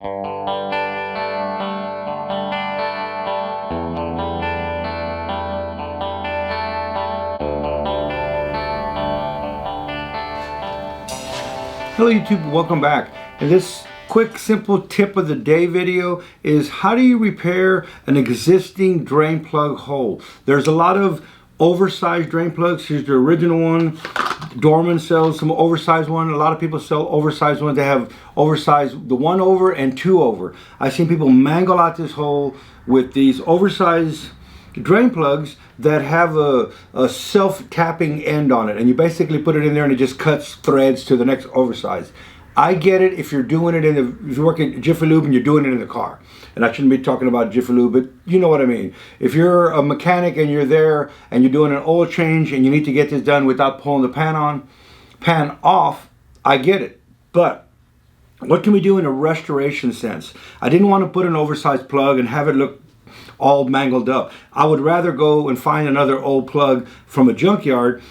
Hello YouTube, welcome back. And this quick simple tip of the day video is how do you repair an existing drain plug hole? There's a lot of oversized drain plugs. Here's the original one. Dorman sells some oversized one. A lot of people sell oversized ones. They have oversized, the 1 over and 2 over. I've seen people mangle out this hole with these oversized drain plugs that have a self-tapping end on it, and you basically put it in there and it just cuts threads to the next oversize. I get it if you're doing it if you're working Jiffy Lube and you're doing it in the car, and I shouldn't be talking about Jiffy Lube, but you know what I mean. If you're a mechanic and you're there and you're doing an oil change and you need to get this done without pulling the pan off, I get it. But what can we do in a restoration sense? I didn't want to put an oversized plug and have it look all mangled up. I would rather go and find another old plug from a junkyard,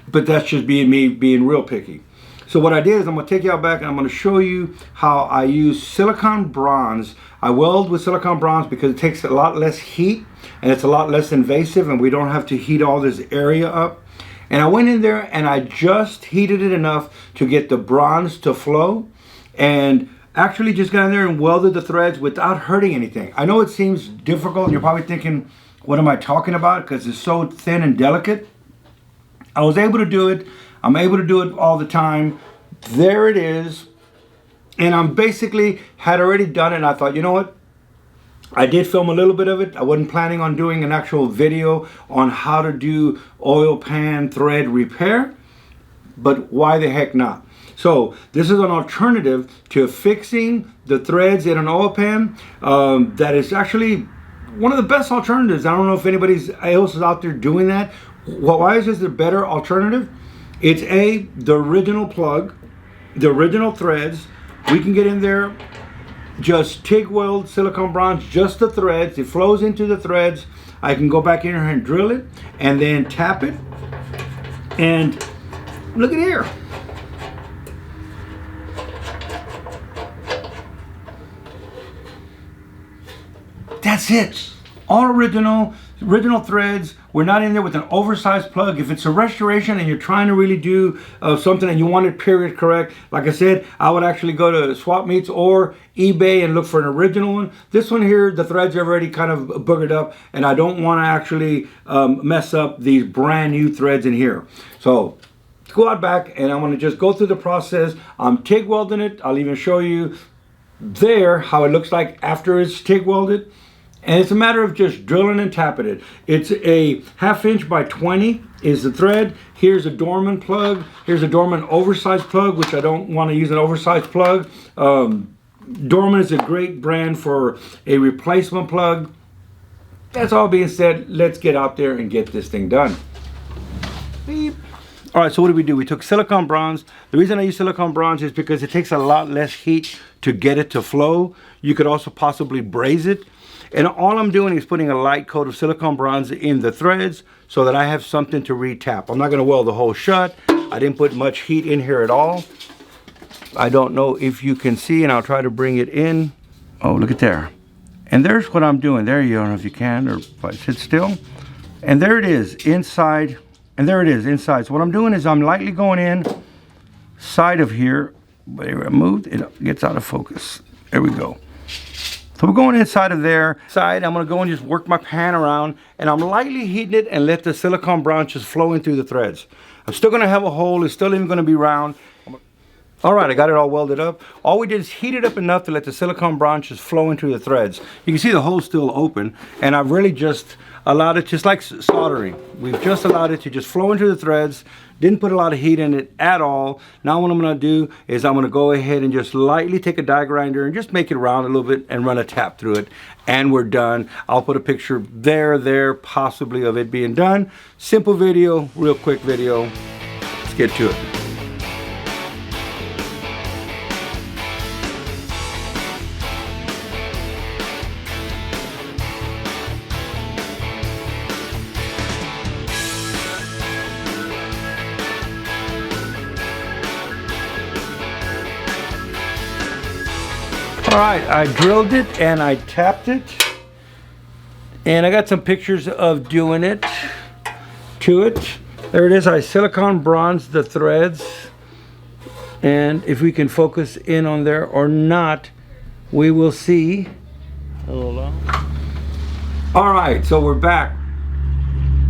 but that's just me being real picky. So what I did is I'm going to take you out back and I'm going to show you how I use silicone bronze. I weld with silicone bronze because it takes a lot less heat and it's a lot less invasive, and we don't have to heat all this area up. And I went in there and I just heated it enough to get the bronze to flow, and actually just got in there and welded the threads without hurting anything. I know it seems difficult and you're probably thinking, what am I talking about? Because it's so thin and delicate. I was able to do it. I'm able to do it all the time. There it is. And I'm basically had already done it, and I thought, you know what? I did film a little bit of it. I wasn't planning on doing an actual video on how to do oil pan thread repair, but why the heck not? So this is an alternative to fixing the threads in an oil pan that is actually one of the best alternatives. I don't know if anybody else is out there doing that. Why is this a better alternative? It's the original plug, the original threads. We can get in there, just TIG weld, silicone bronze, just the threads. It flows into the threads. I can go back in here and drill it and then tap it. And look at here. That's it. All original threads. We're not in there with an oversized plug. If it's a restoration and you're trying to really do something and you want it period correct, like I said, I would actually go to swap meets or eBay and look for an original one. This one here, the threads are already kind of boogered up, and I don't want to actually mess up these brand new threads in here. So go out back and I'm going to just go through the process. I'm TIG welding it. I'll even show you there how it looks like after it's TIG welded. And it's a matter of just drilling and tapping it. It's a 1/2 inch by 20 is the thread. Here's a Dorman plug. Here's a Dorman oversized plug, which I don't want to use an oversized plug. Dorman is a great brand for a replacement plug. That's all being said, let's get out there and get this thing done. Beep. All right, so what do? We took silicone bronze. The reason I use silicone bronze is because it takes a lot less heat to get it to flow. You could also possibly braise it. And all I'm doing is putting a light coat of silicone bronze in the threads so that I have something to re-tap. I'm not going to weld the hole shut. I didn't put much heat in here at all. I don't know if you can see, and I'll try to bring it in. Oh, look at there. And there's what I'm doing. There you are, I don't know if you can, or if I sit still. And there it is inside. And there it is inside. So what I'm doing is I'm lightly going in side of here. But I moved, it gets out of focus. There we go. So we're going inside of there. I'm going to go and just work my pan around, and I'm lightly heating it and let the silicone bronze just flow in through the threads. I'm still going to have a hole. It's still even going to be round. All right, I got it all welded up. All we did is heat it up enough to let the silicone bronze just flow into the threads. You can see the hole's still open, and I've really just allowed it, just like soldering. We've just allowed it to just flow into the threads. Didn't put a lot of heat in it at all. Now what I'm gonna do is I'm gonna go ahead and just lightly take a die grinder and just make it round a little bit and run a tap through it, and we're done. I'll put a picture there, possibly of it being done. Simple video, real quick video. Let's get to it. right, I drilled it and I tapped it. And I got some pictures of doing it to it. There it is, I silicone bronzed the threads. And if we can focus in on there or not, we will see. Hold on. All right, so we're back.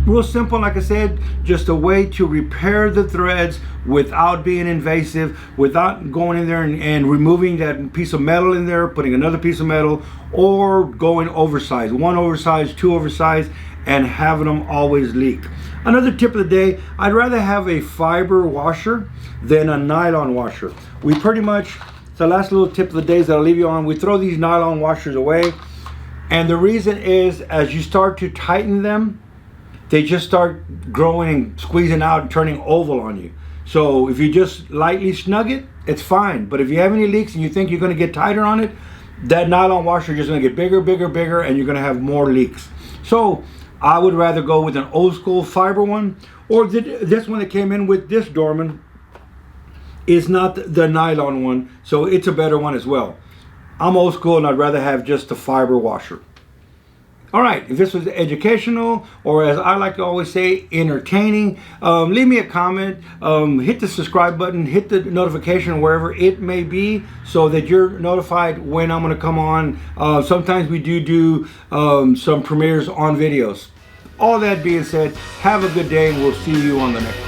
Real simple, like I said, just a way to repair the threads without being invasive, without going in there and removing that piece of metal in there, putting another piece of metal, or going oversized, one oversized, two oversized, and having them always leak. Another tip of the day, I'd rather have a fiber washer than a nylon washer. We pretty much, it's the last little tip of the day that I'll leave you on, we throw these nylon washers away. And the reason is, as you start to tighten them, they just start growing and squeezing out and turning oval on you. So if you just lightly snug it, it's fine. But if you have any leaks and you think you're going to get tighter on it, that nylon washer is just going to get bigger, bigger, bigger, and you're going to have more leaks. So I would rather go with an old school fiber one, or this one that came in with this Dorman is not the nylon one, so it's a better one as well. I'm old school and I'd rather have just the fiber washer. All right, if this was educational, or as I like to always say, entertaining, leave me a comment, hit the subscribe button, hit the notification wherever it may be, so that you're notified when I'm going to come on. Sometimes we do some premieres on videos. All that being said, have a good day, and we'll see you on the next one.